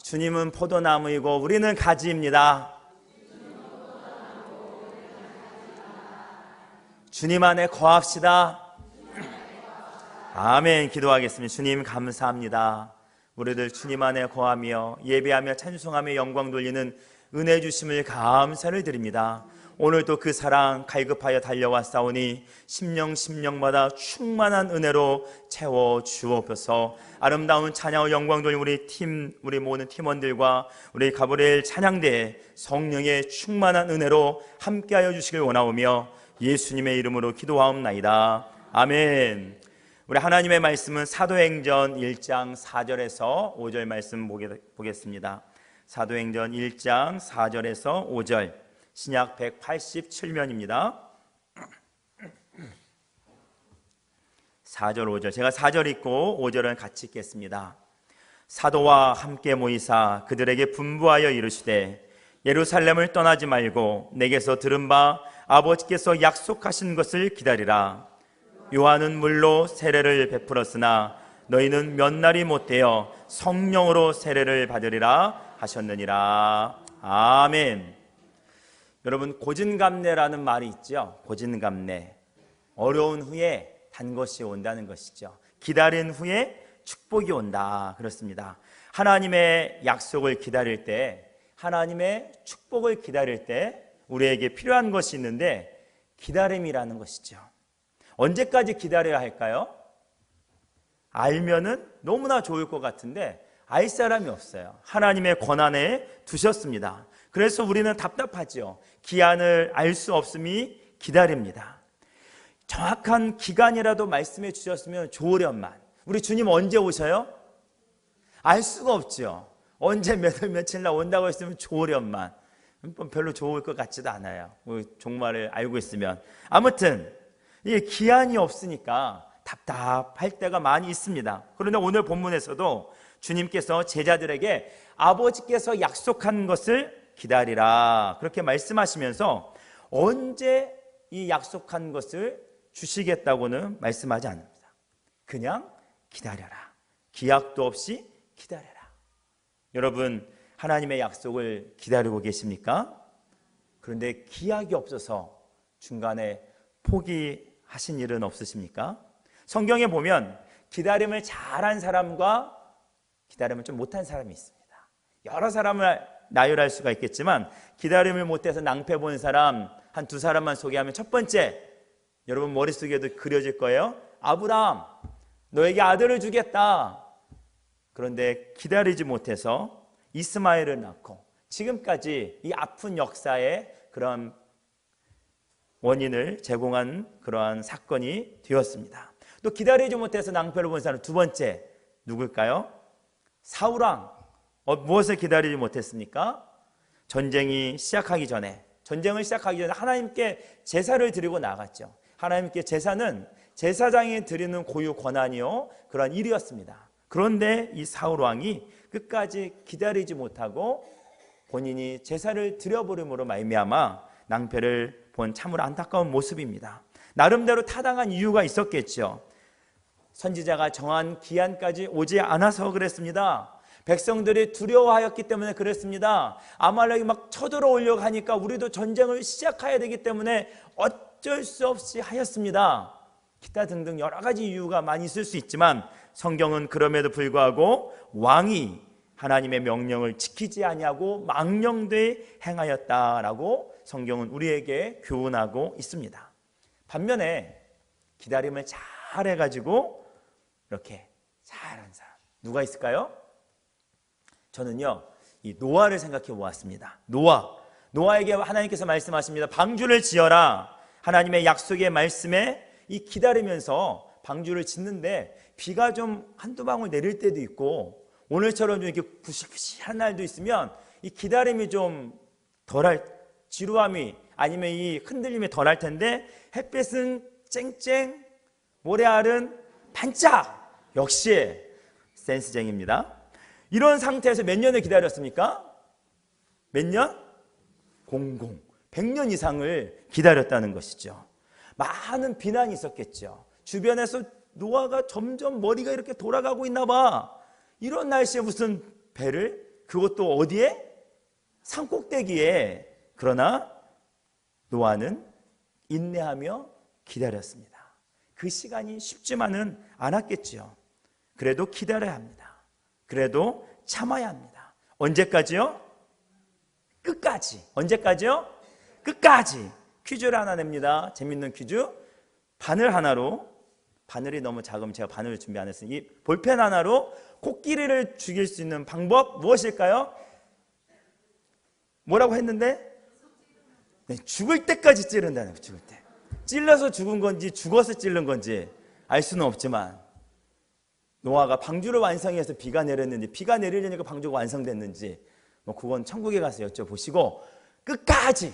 주님은 포도나무이고 우리는 가지입니다. 주님 안에 거합시다. 아멘. 기도하겠습니다. 주님 감사합니다. 우리들 주님 안에 거하며 예배하며 찬송하며 영광 돌리는 은혜 주심을 감사를 드립니다. 오늘도 그 사랑 갈급하여 달려왔사오니 심령마다 충만한 은혜로 채워 주옵소서. 아름다운 찬양과 영광 돌리는 우리 모든 팀원들과 우리 가브리엘 찬양대에 성령의 충만한 은혜로 함께하여 주시길 원하오며 예수님의 이름으로 기도하옵나이다. 아멘. 우리 하나님의 말씀은 사도행전 1장 4절에서 5절 말씀 보겠습니다. 사도행전 1장 4절에서 5절, 신약 187면입니다. 4절 5절, 제가 4절 읽고 5절은 같이 읽겠습니다. 사도와 함께 모이사 그들에게 분부하여 이르시되 예루살렘을 떠나지 말고 내게서 들은 바 아버지께서 약속하신 것을 기다리라. 요한은 물로 세례를 베풀었으나 너희는 몇 날이 못되어 성령으로 세례를 받으리라 하셨느니라. 아멘. 여러분, 고진감래라는 말이 있죠. 고진감래. 어려운 후에 단 것이 온다는 것이죠. 기다린 후에 축복이 온다. 그렇습니다. 하나님의 약속을 기다릴 때, 하나님의 축복을 기다릴 때 우리에게 필요한 것이 있는데 기다림이라는 것이죠. 언제까지 기다려야 할까요? 알면은 너무나 좋을 것 같은데 알 사람이 없어요. 하나님의 권한에 두셨습니다. 그래서 우리는 답답하죠. 기한을 알 수 없음이 기다립니다. 정확한 기간이라도 말씀해 주셨으면 좋으련만. 우리 주님 언제 오셔요? 알 수가 없죠. 언제 몇 월 며칠 날 온다고 했으면 좋으련만. 별로 좋을 것 같지도 않아요. 종말을 알고 있으면. 아무튼 이게 기한이 없으니까 답답할 때가 많이 있습니다. 그런데 오늘 본문에서도 주님께서 제자들에게 아버지께서 약속한 것을 기다리라 그렇게 말씀하시면서 언제 이 약속한 것을 주시겠다고는 말씀하지 않습니다. 그냥 기다려라. 기약도 없이 기다려라. 여러분, 하나님의 약속을 기다리고 계십니까? 그런데 기약이 없어서 중간에 포기하신 일은 없으십니까? 성경에 보면 기다림을 잘한 사람과 기다림을 좀 못한 사람이 있습니다. 여러 사람을 나열할 수가 있겠지만 기다림을 못해서 낭패 본 사람 한 두 사람만 소개하면, 첫 번째, 여러분 머릿속에도 그려질 거예요. 아브라함, 너에게 아들을 주겠다. 그런데 기다리지 못해서 이스마엘을 낳고 지금까지 이 아픈 역사의 그런 원인을 제공한 그러한 사건이 되었습니다. 또 기다리지 못해서 낭패를 본 사람 두 번째 누굴까요? 사울왕. 무엇을 기다리지 못했습니까? 전쟁을 시작하기 전에 하나님께 제사를 드리고 나갔죠. 하나님께 제사는 제사장이 드리는 고유 권한이요, 그런 일이었습니다. 그런데 이 사울왕이 끝까지 기다리지 못하고 본인이 제사를 드려버림으로 말미암아 낭패를 본 참으로 안타까운 모습입니다. 나름대로 타당한 이유가 있었겠죠. 선지자가 정한 기한까지 오지 않아서 그랬습니다. 백성들이 두려워하였기 때문에 그랬습니다. 아말렉이 막 쳐들어오려고 하니까 우리도 전쟁을 시작해야 되기 때문에 어쩔 수 없이 하였습니다. 기타 등등 여러 가지 이유가 많이 있을 수 있지만 성경은 그럼에도 불구하고 왕이 하나님의 명령을 지키지 아니하고 망령되이 행하였다라고 성경은 우리에게 교훈하고 있습니다. 반면에 기다림을 잘 해가지고 이렇게 잘한 사람 누가 있을까요? 저는요, 이 노아를 생각해 보았습니다. 노아에게 하나님께서 말씀하십니다. 방주를 지어라. 하나님의 약속의 말씀에 이 기다리면서 방주를 짓는데 비가 좀 한두 방울 내릴 때도 있고 오늘처럼 좀 이렇게 부실부실한 날도 있으면 이 기다림이 좀 덜할, 지루함이 아니면 이 흔들림이 덜할 텐데 햇빛은 쨍쨍, 모래알은 반짝. 역시 센스쟁입니다. 이런 상태에서 몇 년을 기다렸습니까? 몇 년? 100년 이상을 기다렸다는 것이죠. 많은 비난이 있었겠죠. 주변에서 노아가 점점 머리가 이렇게 돌아가고 있나 봐. 이런 날씨에 무슨 배를, 그것도 어디에? 산꼭대기에. 그러나 노아는 인내하며 기다렸습니다. 그 시간이 쉽지만은 않았겠지요. 그래도 기다려야 합니다. 그래도 참아야 합니다. 언제까지요? 끝까지. 언제까지요? 끝까지. 퀴즈를 하나 냅니다. 재밌는 퀴즈. 바늘 하나로, 바늘이 너무 작으면 제가 바늘을 준비 안 했으니 이 볼펜 하나로 코끼리를 죽일 수 있는 방법 무엇일까요? 뭐라고 했는데? 네, 죽을 때까지 찌른다는 거예요. 죽을 때. 찔러서 죽은 건지 죽어서 찔른 건지 알 수는 없지만 노아가 방주를 완성해서 비가 내렸는지 비가 내리려니까 방주가 완성됐는지 뭐 그건 천국에 가서 여쭤보시고, 끝까지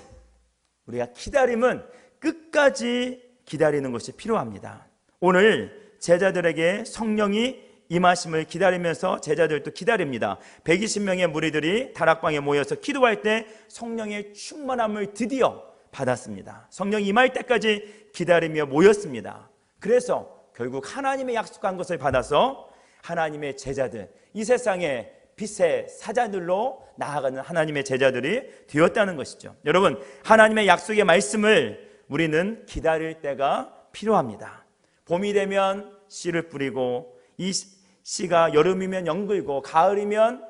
우리가 기다림은 끝까지 기다리는 것이 필요합니다. 오늘 제자들에게 성령이 임하심을 기다리면서 제자들도 기다립니다. 120명의 무리들이 다락방에 모여서 기도할 때 성령의 충만함을 드디어 받았습니다. 성령이 임할 때까지 기다리며 모였습니다. 그래서 결국 하나님의 약속한 것을 받아서 하나님의 제자들, 이 세상의 빛의 사자들로 나아가는 하나님의 제자들이 되었다는 것이죠. 여러분, 하나님의 약속의 말씀을 우리는 기다릴 때가 필요합니다. 봄이 되면 씨를 뿌리고, 이 씨가 여름이면 연글고 가을이면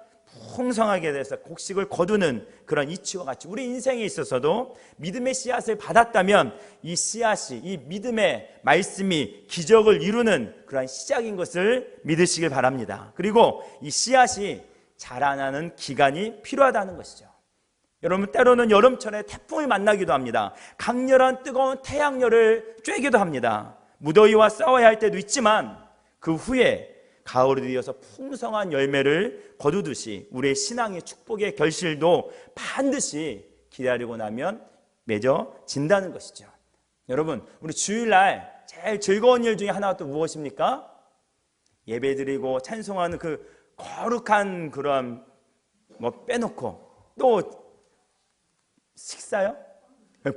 풍성하게 돼서 곡식을 거두는 그런 이치와 같이 우리 인생에 있어서도 믿음의 씨앗을 받았다면 이 씨앗이, 이 믿음의 말씀이 기적을 이루는 그런 시작인 것을 믿으시길 바랍니다. 그리고 이 씨앗이 자라나는 기간이 필요하다는 것이죠. 여러분, 때로는 여름철에 태풍을 만나기도 합니다. 강렬한 뜨거운 태양열을 쬐기도 합니다. 무더위와 싸워야 할 때도 있지만 그 후에 가을이 되어서 풍성한 열매를 거두듯이 우리의 신앙의 축복의 결실도 반드시 기다리고 나면 맺어진다는 것이죠. 여러분, 우리 주일날 제일 즐거운 일 중에 하나가 또 무엇입니까? 예배드리고 찬송하는 그 거룩한 그런 뭐 빼놓고 또 식사요?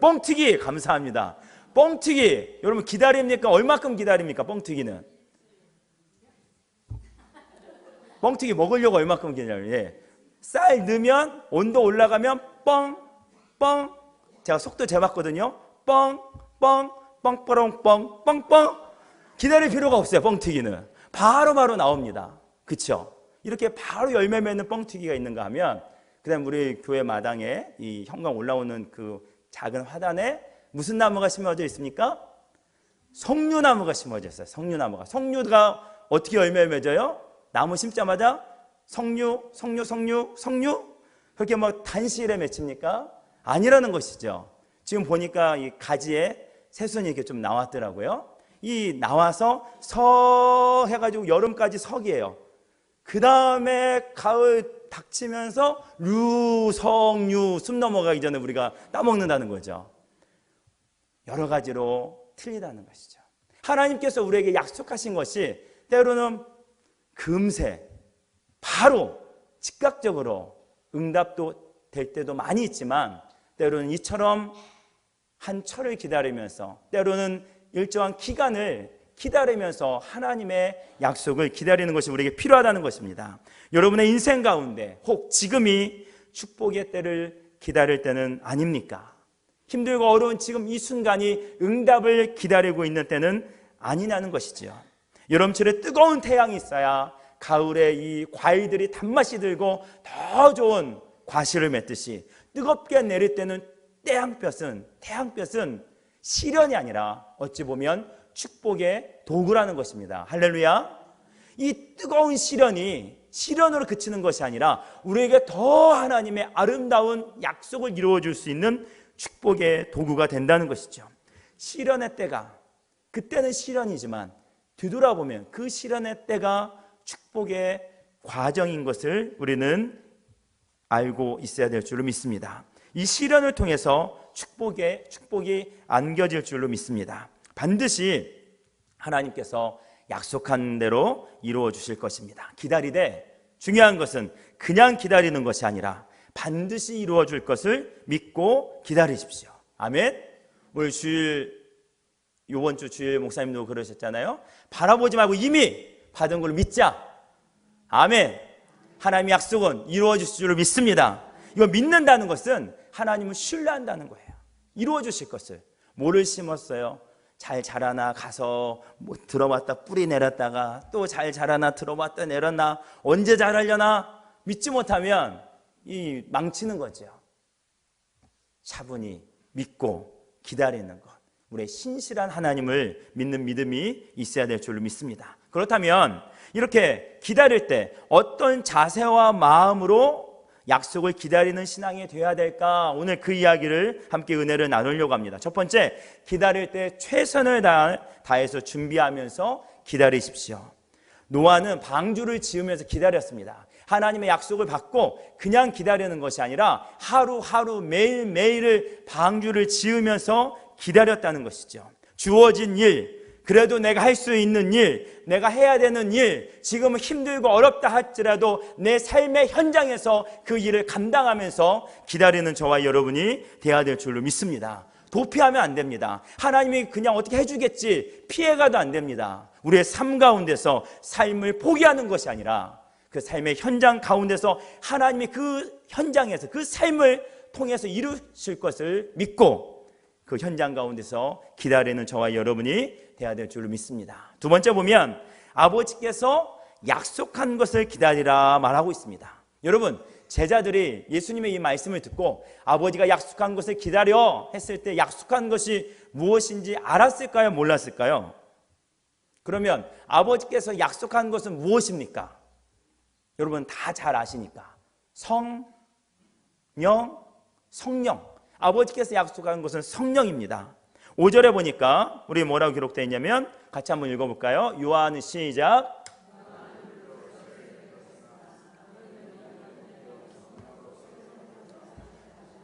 뻥튀기. 감사합니다. 뻥튀기. 여러분, 기다립니까? 얼마큼 기다립니까? 뻥튀기는. 뻥튀기 먹으려고 얼마큼 기다려요? 예. 쌀 넣으면 온도 올라가면 뻥뻥, 제가 속도 재봤거든요. 뻥뻥 뻥뻥 뻥뻥. 기다릴 필요가 없어요. 뻥튀기는 바로바로 나옵니다. 그렇죠? 이렇게 바로 열매 맺는 뻥튀기가 있는가 하면, 그다음 우리 교회 마당에 이 형광 올라오는 그 작은 화단에 무슨 나무가 심어져 있습니까? 석류나무가 심어져 있어요. 석류나무가. 석류가 어떻게 열매를 맺어요? 나무 심자마자 석류 그렇게 뭐 단시일에 맺힙니까? 아니라는 것이죠. 지금 보니까 이 가지에 새순이 이렇게 좀 나왔더라고요. 이 나와서 서 해가지고 여름까지 석이에요. 그 다음에 가을 닥치면서 류석류, 숨 넘어가기 전에 우리가 따먹는다는 거죠. 여러 가지로 틀리다는 것이죠. 하나님께서 우리에게 약속하신 것이 때로는 금세 바로 즉각적으로 응답도 될 때도 많이 있지만, 때로는 이처럼 한 철을 기다리면서, 때로는 일정한 기간을 기다리면서 하나님의 약속을 기다리는 것이 우리에게 필요하다는 것입니다. 여러분의 인생 가운데 혹 지금이 축복의 때를 기다릴 때는 아닙니까? 힘들고 어려운 지금 이 순간이 응답을 기다리고 있는 때는 아니냐는 것이지요. 여름철에 뜨거운 태양이 있어야 가을에 이 과일들이 단맛이 들고 더 좋은 과실을 맺듯이, 뜨겁게 내릴 때는 태양볕은 시련이 아니라 어찌 보면 축복의 도구라는 것입니다. 할렐루야. 이 뜨거운 시련이 시련으로 그치는 것이 아니라 우리에게 더 하나님의 아름다운 약속을 이루어줄 수 있는 축복의 도구가 된다는 것이죠. 시련의 때가, 그때는 시련이지만 뒤돌아보면 그 시련의 때가 축복의 과정인 것을 우리는 알고 있어야 될 줄로 믿습니다. 이 시련을 통해서 축복이 안겨질 줄로 믿습니다. 반드시 하나님께서 약속한 대로 이루어 주실 것입니다. 기다리되 중요한 것은 그냥 기다리는 것이 아니라 반드시 이루어 줄 것을 믿고 기다리십시오. 아멘. 오늘 이번 주 주일 목사님도 그러셨잖아요. 바라보지 말고 이미 받은 걸 믿자. 아멘. 하나님의 약속은 이루어질 줄로 믿습니다. 이거 믿는다는 것은 하나님을 신뢰한다는 거예요. 이루어주실 것을. 뭐를 심었어요? 잘 자라나 가서 뭐 들어봤다 뿌리 내렸다가 또 잘 자라나 들어봤다 내렸나 언제 자라려나 믿지 못하면 이 망치는 거죠. 차분히 믿고 기다리는 것. 우리의 신실한 하나님을 믿는 믿음이 있어야 될 줄로 믿습니다. 그렇다면 이렇게 기다릴 때 어떤 자세와 마음으로 약속을 기다리는 신앙이 되어야 될까? 오늘 그 이야기를 함께 은혜를 나누려고 합니다. 첫 번째, 기다릴 때 최선을 다해서 준비하면서 기다리십시오. 노아는 방주를 지으면서 기다렸습니다. 하나님의 약속을 받고 그냥 기다리는 것이 아니라 하루하루 매일매일을 방주를 지으면서 기다렸다는 것이죠. 주어진 일, 그래도 내가 할 수 있는 일, 내가 해야 되는 일, 지금은 힘들고 어렵다 할지라도 내 삶의 현장에서 그 일을 감당하면서 기다리는 저와 여러분이 되어야 될 줄로 믿습니다. 도피하면 안 됩니다. 하나님이 그냥 어떻게 해주겠지 피해가도 안 됩니다. 우리의 삶 가운데서 삶을 포기하는 것이 아니라 그 삶의 현장 가운데서 하나님이 그 현장에서 그 삶을 통해서 이루실 것을 믿고 그 현장 가운데서 기다리는 저와 여러분이 되어야 될 줄로 믿습니다. 두 번째 보면 아버지께서 약속한 것을 기다리라 말하고 있습니다. 여러분, 제자들이 예수님의 이 말씀을 듣고 아버지가 약속한 것을 기다려 했을 때 약속한 것이 무엇인지 알았을까요? 몰랐을까요? 그러면 아버지께서 약속한 것은 무엇입니까? 여러분 다 잘 아시니까 성령. 아버지께서 약속한 것은 성령입니다. 5절에 보니까 우리 뭐라고 기록되어 있냐면 같이 한번 읽어볼까요? 요한은 시작.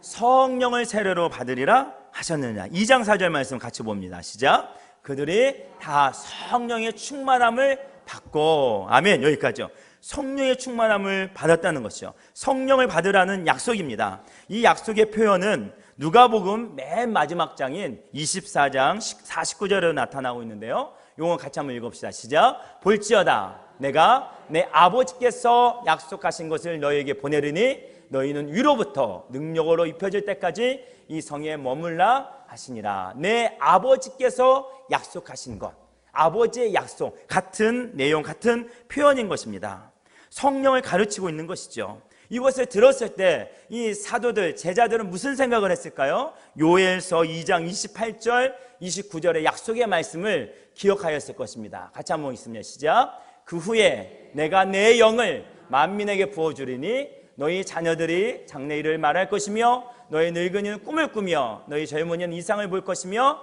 성령을 세례로 받으리라 하셨느냐. 2장 4절 말씀 같이 봅니다. 시작. 그들이 다 성령의 충만함을 받고, 아멘. 여기까지요. 성령의 충만함을 받았다는 것이죠. 성령을 받으라는 약속입니다. 이 약속의 표현은 누가복음 맨 마지막 장인 24장 49절에 나타나고 있는데요. 이거 같이 한번 읽읍시다. 시작. 볼지어다 내가 내 아버지께서 약속하신 것을 너희에게 보내리니 너희는 위로부터 능력으로 입혀질 때까지 이 성에 머물라 하시니라. 내 아버지께서 약속하신 것, 아버지의 약속, 같은 내용, 같은 표현인 것입니다. 성령을 가르치고 있는 것이죠. 이것을 들었을 때 이 사도들, 제자들은 무슨 생각을 했을까요? 요엘서 2장 28절, 29절의 약속의 말씀을 기억하였을 것입니다. 같이 한번 있습니다. 시작. 그 후에 내가 내 영을 만민에게 부어주리니 너희 자녀들이 장래일을 말할 것이며 너희 늙은이는 꿈을 꾸며 너희 젊은이는 이상을 볼 것이며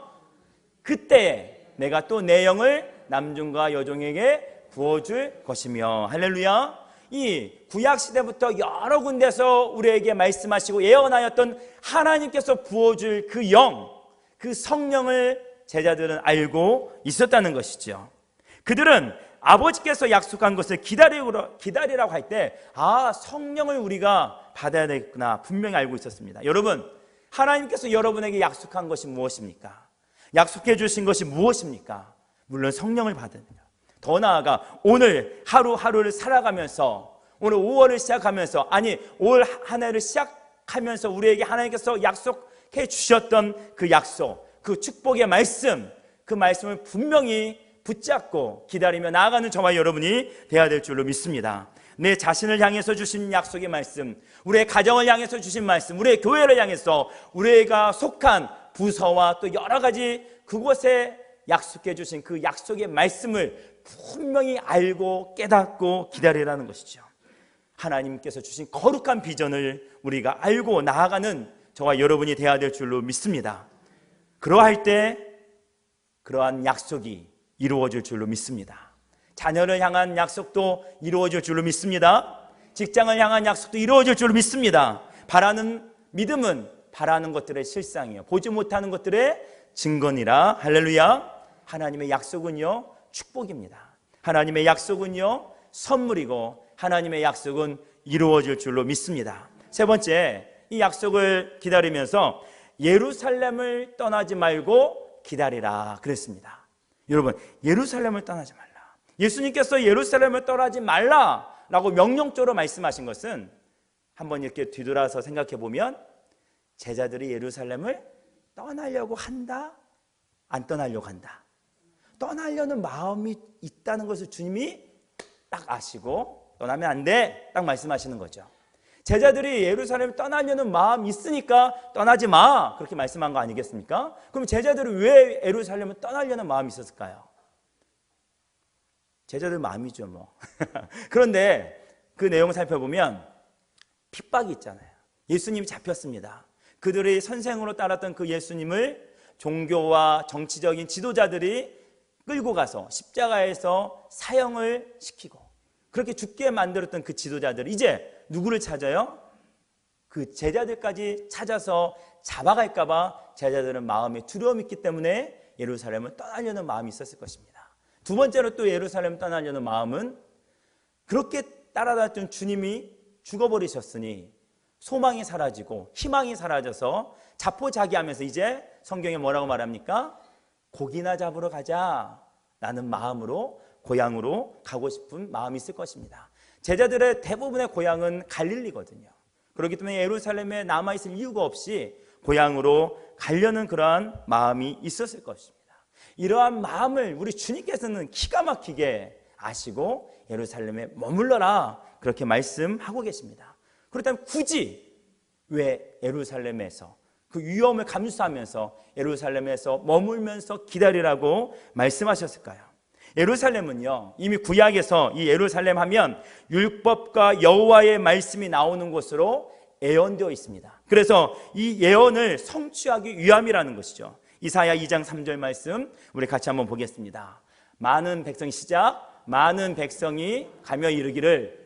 그때 내가 또 내 영을 남종과 여종에게 부어줄 것이며. 할렐루야. 이 구약시대부터 여러 군데서 우리에게 말씀하시고 예언하였던 하나님께서 부어줄 그 영, 그 성령을 제자들은 알고 있었다는 것이죠. 그들은 아버지께서 약속한 것을 기다리라고 할 때 성령을 우리가 받아야 되겠구나 분명히 알고 있었습니다. 여러분, 하나님께서 여러분에게 약속한 것이 무엇입니까? 약속해 주신 것이 무엇입니까? 물론 성령을 받으며, 더 나아가 오늘 하루하루를 살아가면서, 오늘 5월을 시작하면서, 아니 올 한 해를 시작하면서 우리에게 하나님께서 약속해 주셨던 그 약속, 그 축복의 말씀, 그 말씀을 분명히 붙잡고 기다리며 나아가는 저와 여러분이 되어야 될 줄로 믿습니다. 내 자신을 향해서 주신 약속의 말씀, 우리의 가정을 향해서 주신 말씀, 우리의 교회를 향해서 우리가 속한 부서와 또 여러 가지 그곳에 약속해 주신 그 약속의 말씀을 분명히 알고 깨닫고 기다리라는 것이죠. 하나님께서 주신 거룩한 비전을 우리가 알고 나아가는 저와 여러분이 되어야 될 줄로 믿습니다. 그러할 때 그러한 약속이 이루어질 줄로 믿습니다. 자녀를 향한 약속도 이루어질 줄로 믿습니다. 직장을 향한 약속도 이루어질 줄로 믿습니다. 바라는 믿음은 바라는 것들의 실상이요, 보지 못하는 것들의 증거니라. 할렐루야. 하나님의 약속은요 축복입니다. 하나님의 약속은요 선물이고 하나님의 약속은 이루어질 줄로 믿습니다. 세 번째, 이 약속을 기다리면서 예루살렘을 떠나지 말고 기다리라 그랬습니다. 여러분, 예루살렘을 떠나지 말라. 예수님께서 예루살렘을 떠나지 말라 라고 명령적으로 말씀하신 것은 한번 이렇게 뒤돌아서 생각해 보면 제자들이 예루살렘을 떠나려고 한다, 안 떠나려고 한다. 떠나려는 마음이 있다는 것을 주님이 딱 아시고 떠나면 안 돼, 딱 말씀하시는 거죠. 제자들이 예루살렘을 떠나려는 마음이 있으니까 떠나지 마, 그렇게 말씀한 거 아니겠습니까? 그럼 제자들은 왜 예루살렘을 떠나려는 마음이 있었을까요? 제자들 마음이죠 뭐. 그런데 그 내용을 살펴보면 핍박이 있잖아요. 예수님이 잡혔습니다. 그들의 선생으로 따랐던 그 예수님을 종교와 정치적인 지도자들이 끌고 가서 십자가에서 사형을 시키고 그렇게 죽게 만들었던 그 지도자들이 이제 누구를 찾아요? 그 제자들까지 찾아서 잡아갈까 봐 제자들은 마음에 두려움이 있기 때문에 예루살렘을 떠나려는 마음이 있었을 것입니다. 두 번째로 또 예루살렘을 떠나려는 마음은 그렇게 따라다녔던 주님이 죽어버리셨으니 소망이 사라지고 희망이 사라져서 자포자기하면서 이제 성경에 뭐라고 말합니까? 고기나 잡으러 가자 라는 마음으로 고향으로 가고 싶은 마음이 있을 것입니다. 제자들의 대부분의 고향은 갈릴리거든요. 그렇기 때문에 예루살렘에 남아있을 이유가 없이 고향으로 가려는 그러한 마음이 있었을 것입니다. 이러한 마음을 우리 주님께서는 기가 막히게 아시고 예루살렘에 머물러라 그렇게 말씀하고 계십니다. 그렇다면 굳이 왜 예루살렘에서 그 위험을 감수하면서 예루살렘에서 머물면서 기다리라고 말씀하셨을까요? 예루살렘은요, 이미 구약에서 이 예루살렘 하면 율법과 여호와의 말씀이 나오는 곳으로 예언되어 있습니다. 그래서 이 예언을 성취하기 위함이라는 것이죠. 이사야 2장 3절 말씀 우리 같이 한번 보겠습니다. 많은 백성이 시작, 많은 백성이 가며 이르기를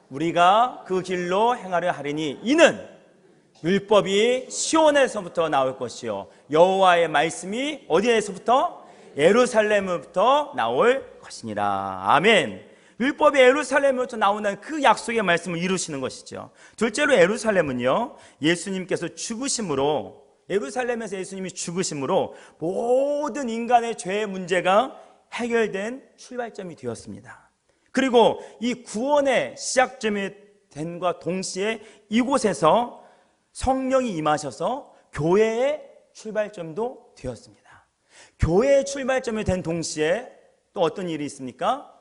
우리가 그 길로 행하려 하리니 이는 율법이 시온에서부터 나올 것이요 여호와의 말씀이 어디에서부터? 예루살렘으로부터 나올 것이니라. 아멘. 율법이 예루살렘으로부터 나온다는 그 약속의 말씀을 이루시는 것이죠. 둘째로 예루살렘은요, 예수님께서 죽으심으로, 예루살렘에서 예수님이 죽으심으로 모든 인간의 죄의 문제가 해결된 출발점이 되었습니다. 그리고 이 구원의 시작점이 됨과 동시에 이곳에서 성령이 임하셔서 교회의 출발점도 되었습니다. 교회의 출발점이 된 동시에 또 어떤 일이 있습니까?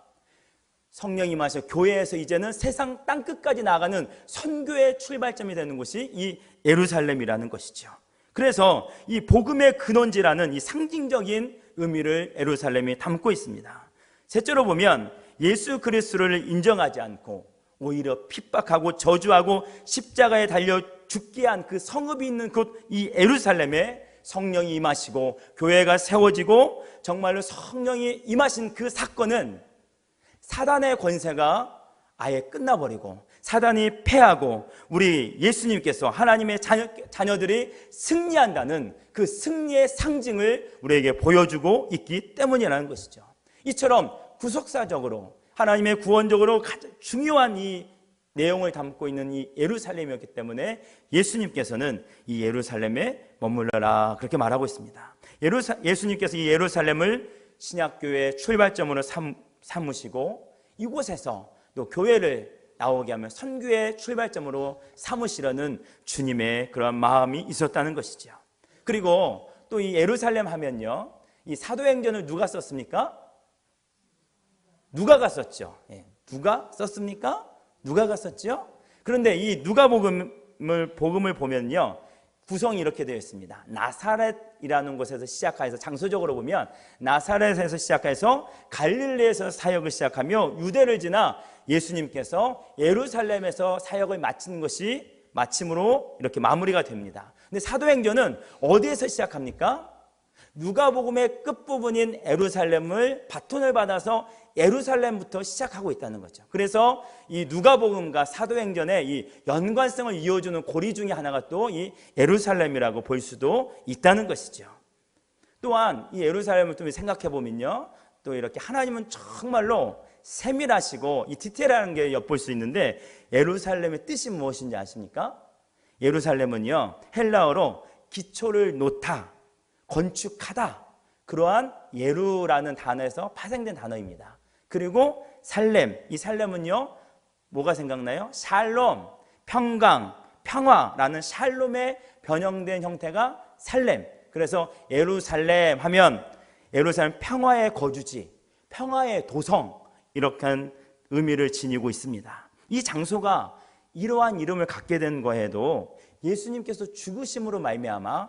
성령이 임하셔 교회에서 이제는 세상 땅끝까지 나가는 선교의 출발점이 되는 곳이 이 예루살렘이라는 것이죠. 그래서 이 복음의 근원지라는 이 상징적인 의미를 예루살렘이 담고 있습니다. 셋째로 보면 예수 그리스도를 인정하지 않고 오히려 핍박하고 저주하고 십자가에 달려 죽게 한 그 성읍이 있는 곳 이 예루살렘에 성령이 임하시고 교회가 세워지고 정말로 성령이 임하신 그 사건은 사단의 권세가 아예 끝나버리고 사단이 패하고 우리 예수님께서 하나님의 자녀들이 승리한다는 그 승리의 상징을 우리에게 보여주고 있기 때문이라는 것이죠. 이처럼 구속사적으로 하나님의 구원적으로 가장 중요한 이 내용을 담고 있는 이 예루살렘이었기 때문에 예수님께서는 이 예루살렘에 머물러라 그렇게 말하고 있습니다. 예수님께서 이 예루살렘을 신약교회의 출발점으로 삼으시고 이곳에서 또 교회를 나오게 하면 선교의 출발점으로 삼으시려는 주님의 그런 마음이 있었다는 것이죠. 그리고 또 이 예루살렘 하면요, 이 사도행전을 누가 썼습니까? 누가가 썼죠. 누가 썼습니까? 누가가 썼죠. 그런데 이 누가복음을 보면요, 구성이 이렇게 되어 있습니다. 나사렛이라는 곳에서 시작해서 장소적으로 보면 나사렛에서 시작해서 갈릴리에서 사역을 시작하며 유대를 지나 예수님께서 예루살렘에서 사역을 마치는 것이 마침으로 이렇게 마무리가 됩니다. 근데 사도행전은 어디에서 시작합니까? 누가복음의 끝부분인 예루살렘을 바톤을 받아서 예루살렘부터 시작하고 있다는 거죠. 그래서 이 누가복음과 사도행전의 이 연관성을 이어주는 고리 중에 하나가 또 이 예루살렘이라고 볼 수도 있다는 것이죠. 또한 이 예루살렘을 좀 생각해 보면요, 또 이렇게 하나님은 정말로 세밀하시고 이 디테일한 게 엿볼 수 있는데 예루살렘의 뜻이 무엇인지 아십니까? 예루살렘은요 헬라어로 기초를 놓다, 건축하다, 그러한 예루라는 단어에서 파생된 단어입니다. 그리고 살렘, 이 살렘은요 뭐가 생각나요? 샬롬, 평강, 평화라는 샬롬에 변형된 형태가 살렘. 그래서 예루살렘 하면 예루살렘 평화의 거주지, 평화의 도성, 이렇게 한 의미를 지니고 있습니다. 이 장소가 이러한 이름을 갖게 된 거에도 예수님께서 죽으심으로 말미암아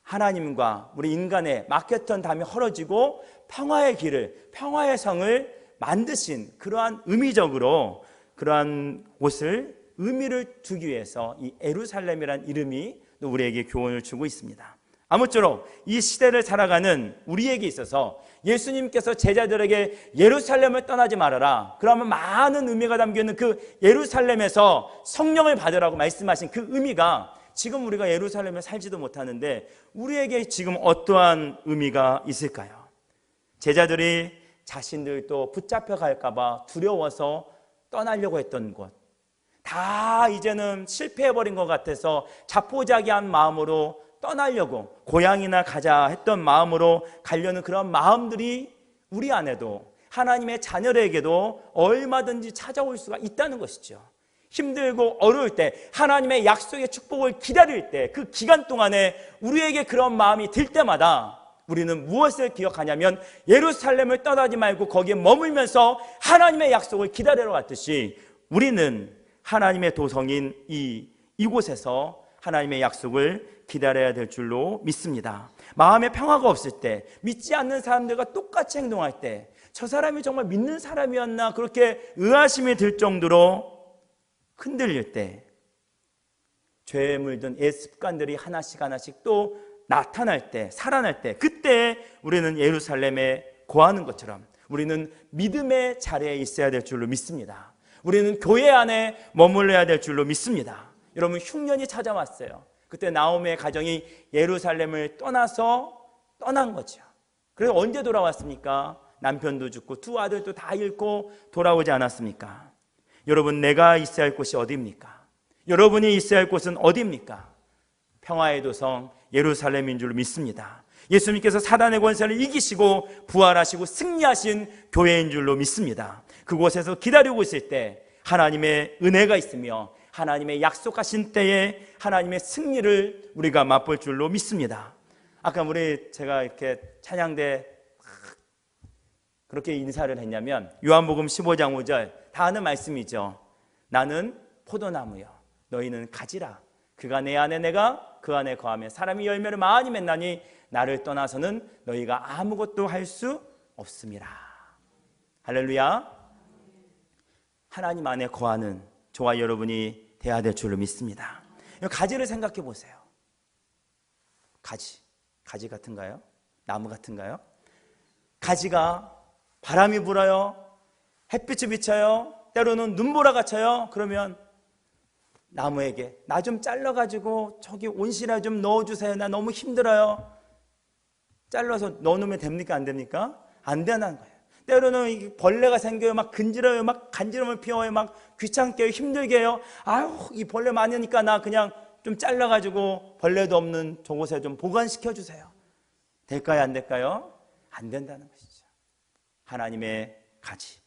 하나님과 우리 인간의 막혔던 담이 헐어지고 평화의 길을, 평화의 성을 만드신 그러한 의미적으로 그러한 곳을 의미를 두기 위해서 이 예루살렘이라는 이름이 또 우리에게 교훈을 주고 있습니다. 아무쪼록 이 시대를 살아가는 우리에게 있어서 예수님께서 제자들에게 예루살렘을 떠나지 말아라, 그러면 많은 의미가 담겨있는 그 예루살렘에서 성령을 받으라고 말씀하신 그 의미가 지금 우리가 예루살렘에 살지도 못하는데 우리에게 지금 어떠한 의미가 있을까요? 제자들이 자신들도 붙잡혀 갈까봐 두려워서 떠나려고 했던 곳, 다 이제는 실패해버린 것 같아서 자포자기한 마음으로 떠나려고, 고향이나 가자 했던 마음으로 가려는 그런 마음들이 우리 안에도 하나님의 자녀에게도 얼마든지 찾아올 수가 있다는 것이죠. 힘들고 어려울 때, 하나님의 약속의 축복을 기다릴 때, 그 기간 동안에 우리에게 그런 마음이 들 때마다 우리는 무엇을 기억하냐면 예루살렘을 떠나지 말고 거기에 머물면서 하나님의 약속을 기다리러 갔듯이 우리는 하나님의 도성인 이곳에서 하나님의 약속을 기다려야 될 줄로 믿습니다. 마음에 평화가 없을 때, 믿지 않는 사람들과 똑같이 행동할 때, 저 사람이 정말 믿는 사람이었나 그렇게 의아심이 들 정도로 흔들릴 때, 죄에 물든 옛 습관들이 하나씩 하나씩 또 나타날 때, 살아날 때, 그때 우리는 예루살렘에 거하는 것처럼 우리는 믿음의 자리에 있어야 될 줄로 믿습니다. 우리는 교회 안에 머물러야 될 줄로 믿습니다. 여러분, 흉년이 찾아왔어요. 그때 나오미의 가정이 예루살렘을 떠난 거죠. 그래서 언제 돌아왔습니까? 남편도 죽고 두 아들도 다 잃고 돌아오지 않았습니까? 여러분, 내가 있어야 할 곳이 어디입니까? 여러분이 있어야 할 곳은 어디입니까? 평화의 도성 예루살렘인 줄로 믿습니다. 예수님께서 사단의 권세를 이기시고 부활하시고 승리하신 교회인 줄로 믿습니다. 그곳에서 기다리고 있을 때 하나님의 은혜가 있으며 하나님의 약속하신 때에 하나님의 승리를 우리가 맛볼 줄로 믿습니다. 아까 제가 이렇게 찬양대 그렇게 인사를 했냐면 요한복음 15장 5절 다 아는 말씀이죠. 나는 포도나무요 너희는 가지라. 그가 내 안에 내가 그 안에 거하며 사람이 열매를 많이 맺나니 나를 떠나서는 너희가 아무것도 할 수 없음이라. 할렐루야. 하나님 안에 거하는 저와 여러분이 돼야 될 줄로 믿습니다. 가지를 생각해 보세요. 가지 같은가요? 나무 같은가요? 가지가 바람이 불어요, 햇빛이 비쳐요, 때로는 눈보라가 쳐요. 그러면 나무에게 나 좀 잘라가지고 저기 온실에 좀 넣어주세요, 나 너무 힘들어요. 잘라서 넣어놓으면 됩니까? 안 됩니까? 안 되는 거예요. 때로는 벌레가 생겨요, 막 근지러요, 막 간지럼을 피워요, 막 귀찮게 해요, 힘들게 해요. 아유, 이 벌레 많으니까 나 그냥 좀 잘라가지고 벌레도 없는 저곳에 좀 보관시켜 주세요. 될까요? 안 될까요? 안 된다는 것이죠. 하나님의 가지,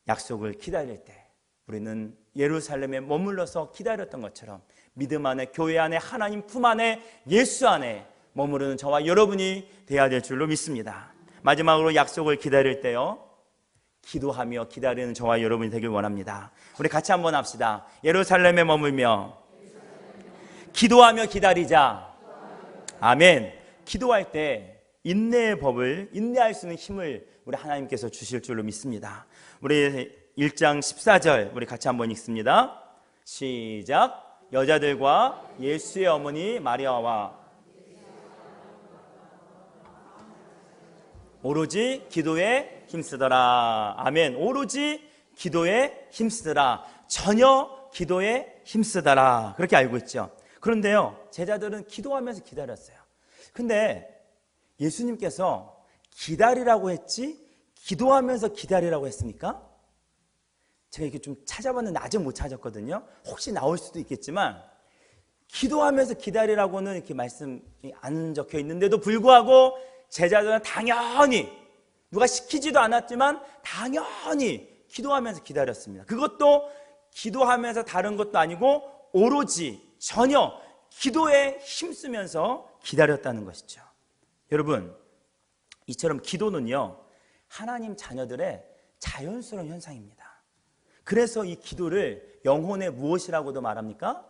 약속을 기다릴 때 우리는 예루살렘에 머물러서 기다렸던 것처럼 믿음 안에, 교회 안에, 하나님 품 안에, 예수 안에 머무르는 저와 여러분이 되어야 될 줄로 믿습니다. 마지막으로 약속을 기다릴 때요, 기도하며 기다리는 저와 여러분이 되길 원합니다. 우리 같이 한번 합시다. 예루살렘에 머물며 기도하며 기다리자. 아멘. 기도할 때 인내의 법을, 인내할 수 있는 힘을 우리 하나님께서 주실 줄로 믿습니다. 우리 1장 14절 우리 같이 한번 읽습니다. 시작. 여자들과 예수의 어머니 마리아와 오로지 기도에 힘쓰더라. 아멘. 오로지 기도에 힘쓰더라. 전혀 기도에 힘쓰더라. 그렇게 알고 있죠. 그런데요, 제자들은 기도하면서 기다렸어요. 근데 예수님께서 기다리라고 했지 기도하면서 기다리라고 했습니까? 제가 이렇게 좀 찾아봤는데 아직 못 찾았거든요. 혹시 나올 수도 있겠지만 기도하면서 기다리라고는 이렇게 말씀이 안 적혀 있는데도 불구하고 제자들은 당연히 누가 시키지도 않았지만 당연히 기도하면서 기다렸습니다. 그것도 기도하면서 다른 것도 아니고 오로지 전혀 기도에 힘쓰면서 기다렸다는 것이죠. 여러분, 이처럼 기도는요, 하나님 자녀들의 자연스러운 현상입니다. 그래서 이 기도를 영혼의 무엇이라고도 말합니까?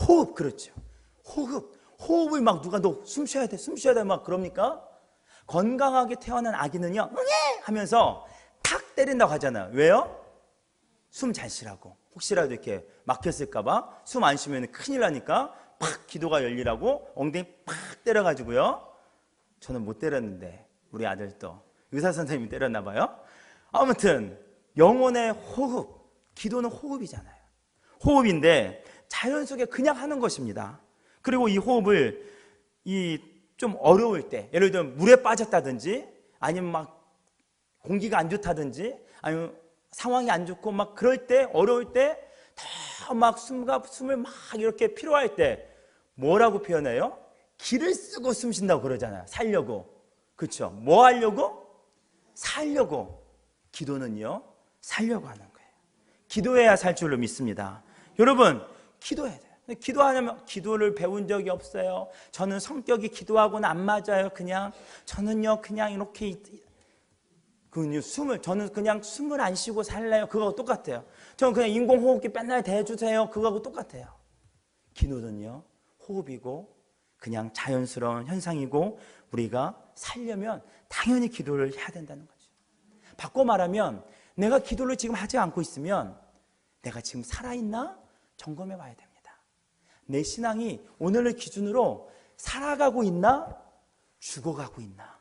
호흡. 그렇죠. 호흡을 막 누가 너 숨 쉬어야 돼 막 그럽니까? 건강하게 태어난 아기는요, 응애 하면서 탁 때린다고 하잖아요. 왜요? 숨 잘 쉬라고. 혹시라도 이렇게 막혔을까봐 숨 안 쉬면 큰일 나니까 팍 기도가 열리라고 엉덩이 팍 때려가지고요. 저는 못 때렸는데 우리 아들도 의사 선생님이 때렸나 봐요. 아무튼 영혼의 호흡, 기도는 호흡이잖아요. 호흡인데 자연 속에 그냥 하는 것입니다. 그리고 이 호흡을 좀 어려울 때, 예를 들면 물에 빠졌다든지 아니면 막 공기가 안 좋다든지 아니면 상황이 안 좋고 막 그럴 때, 어려울 때 더 막 숨을 막 이렇게 필요할 때 뭐라고 표현해요? 기를 쓰고 숨 쉰다고 그러잖아요. 살려고. 그렇죠? 뭐 하려고? 살려고. 기도는요, 살려고 하는 거예요. 기도해야 살 줄로 믿습니다. 여러분, 기도해야 돼요. 기도하려면 기도를 배운 적이 없어요. 저는 성격이 기도하고는 안 맞아요. 저는요 그냥 이렇게 저는 그냥 숨을 안 쉬고 살래요. 그거하고 똑같아요. 저는 그냥 인공호흡기 맨날 대주세요. 그거하고 똑같아요. 기도는요, 호흡이고 그냥 자연스러운 현상이고 우리가 살려면 당연히 기도를 해야 된다는 거죠. 바꿔 말하면 내가 기도를 지금 하지 않고 있으면 내가 지금 살아있나? 점검해 봐야 됩니다. 내 신앙이 오늘을 기준으로 살아가고 있나? 죽어가고 있나?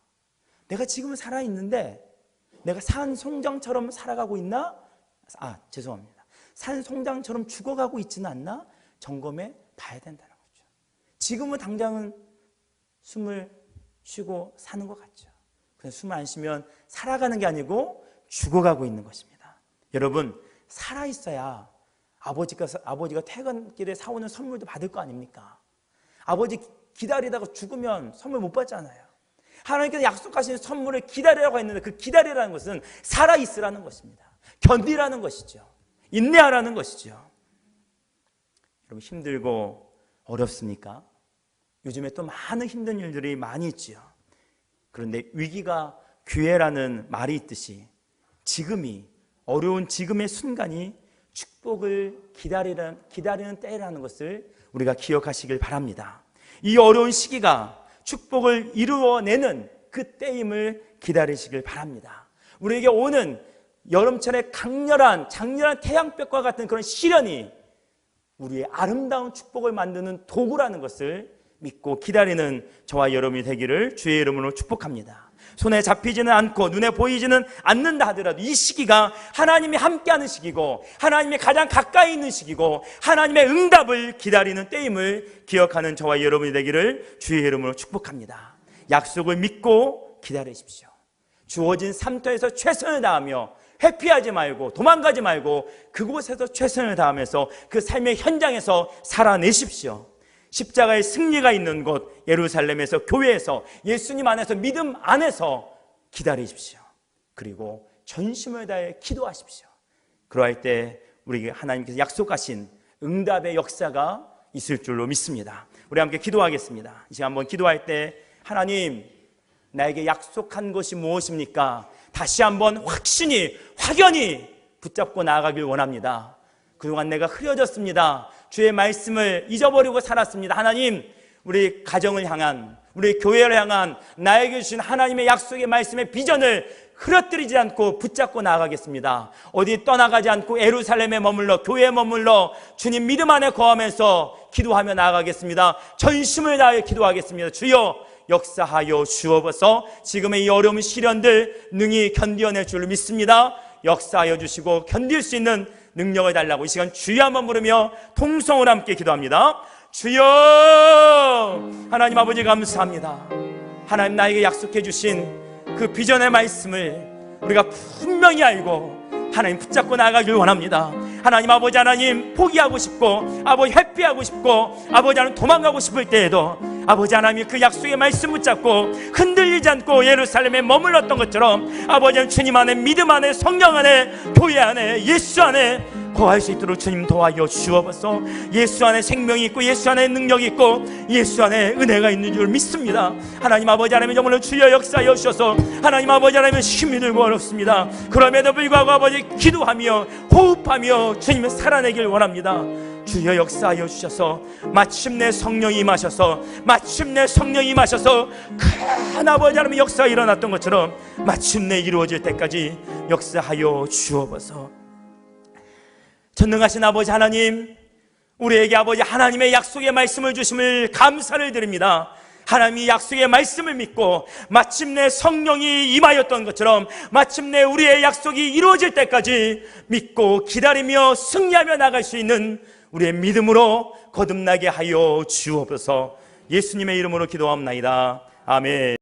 내가 지금은 살아있는데 내가 산송장처럼 살아가고 있나? 죄송합니다. 산송장처럼 죽어가고 있지는 않나? 점검해 봐야 된다는 거죠. 지금은 당장은 숨을 쉬고 사는 것 같죠. 그래서 숨을 안 쉬면 살아가는 게 아니고 죽어가고 있는 것입니다. 여러분, 살아있어야 아버지가 퇴근길에 사오는 선물도 받을 거 아닙니까? 아버지 기다리다가 죽으면 선물 못 받잖아요. 하나님께서 약속하신 선물을 기다리라고 했는데 그 기다리라는 것은 살아있으라는 것입니다. 견디라는 것이죠. 인내하라는 것이죠. 여러분, 힘들고 어렵습니까? 요즘에 또 많은 힘든 일들이 많이 있죠. 그런데 위기가 기회라는 말이 있듯이 지금이, 어려운 지금의 순간이 축복을 기다리는 때라는 것을 우리가 기억하시길 바랍니다. 이 어려운 시기가 축복을 이루어내는 그 때임을 기다리시길 바랍니다. 우리에게 오는 여름철의 장렬한 태양볕과 같은 그런 시련이 우리의 아름다운 축복을 만드는 도구라는 것을 믿고 기다리는 저와 여러분이 되기를 주의 이름으로 축복합니다. 손에 잡히지는 않고 눈에 보이지는 않는다 하더라도 이 시기가 하나님이 함께하는 시기고 하나님이 가장 가까이 있는 시기고 하나님의 응답을 기다리는 때임을 기억하는 저와 여러분이 되기를 주의 이름으로 축복합니다. 약속을 믿고 기다리십시오. 주어진 삶터에서 최선을 다하며 회피하지 말고 도망가지 말고 그곳에서 최선을 다하면서 그 삶의 현장에서 살아내십시오. 십자가의 승리가 있는 곳 예루살렘에서, 교회에서, 예수님 안에서, 믿음 안에서 기다리십시오. 그리고 전심을 다해 기도하십시오. 그러할 때 우리 하나님께서 약속하신 응답의 역사가 있을 줄로 믿습니다. 우리 함께 기도하겠습니다. 이 시간 한번 기도할 때 하나님, 나에게 약속한 것이 무엇입니까? 다시 한번 확연히 붙잡고 나아가길 원합니다. 그동안 내가 흐려졌습니다. 주의 말씀을 잊어버리고 살았습니다. 하나님, 우리 가정을 향한, 우리 교회를 향한 나에게 주신 하나님의 약속의 말씀의 비전을 흐려뜨리지 않고 붙잡고 나아가겠습니다. 어디 떠나가지 않고 예루살렘에 머물러, 교회에 머물러 주님 믿음 안에 거하면서 기도하며 나아가겠습니다. 전심을 다해 기도하겠습니다. 주여, 역사하여 주옵소서. 지금의 이 어려운 시련들 능히 견뎌낼 줄 믿습니다. 역사하여 주시고 견딜 수 있는 능력을 달라고 이 시간 주여 한번 부르며 통성으로 함께 기도합니다. 주여, 하나님 아버지 감사합니다. 하나님, 나에게 약속해 주신 그 비전의 말씀을 우리가 분명히 알고 하나님 붙잡고 나아가길 원합니다. 하나님, 아버지 하나님, 포기하고 싶고 아버지 회피하고 싶고 아버지 하나님 도망가고 싶을 때에도 아버지 하나님 그 약속의 말씀 붙잡고 흔들리지 않고 예루살렘에 머물렀던 것처럼 아버지 하나님 주님 안에, 믿음 안에, 성령 안에, 교회 안에, 예수 안에 거할 수 있도록 주님 도와여 주옵소서. 예수 안에 생명이 있고 예수 안에 능력이 있고 예수 안에 은혜가 있는 줄 믿습니다. 하나님 아버지 하나님, 정말로 주여 역사하여 주셔서 하나님 아버지 하나님 힘이 들고 어렵습니다. 그럼에도 불구하고 아버지 기도하며 호흡하며 주님을 살아내길 원합니다. 주여 역사하여 주셔서 마침내 성령이 임하셔서 큰 아버지 하나님의 역사가 일어났던 것처럼 마침내 이루어질 때까지 역사하여 주옵소서. 전능하신 아버지 하나님, 우리에게 아버지 하나님의 약속의 말씀을 주심을 감사를 드립니다. 하나님이 약속의 말씀을 믿고 마침내 성령이 임하였던 것처럼 마침내 우리의 약속이 이루어질 때까지 믿고 기다리며 승리하며 나갈 수 있는 우리의 믿음으로 거듭나게 하여 주옵소서. 예수님의 이름으로 기도합나이다. 아멘.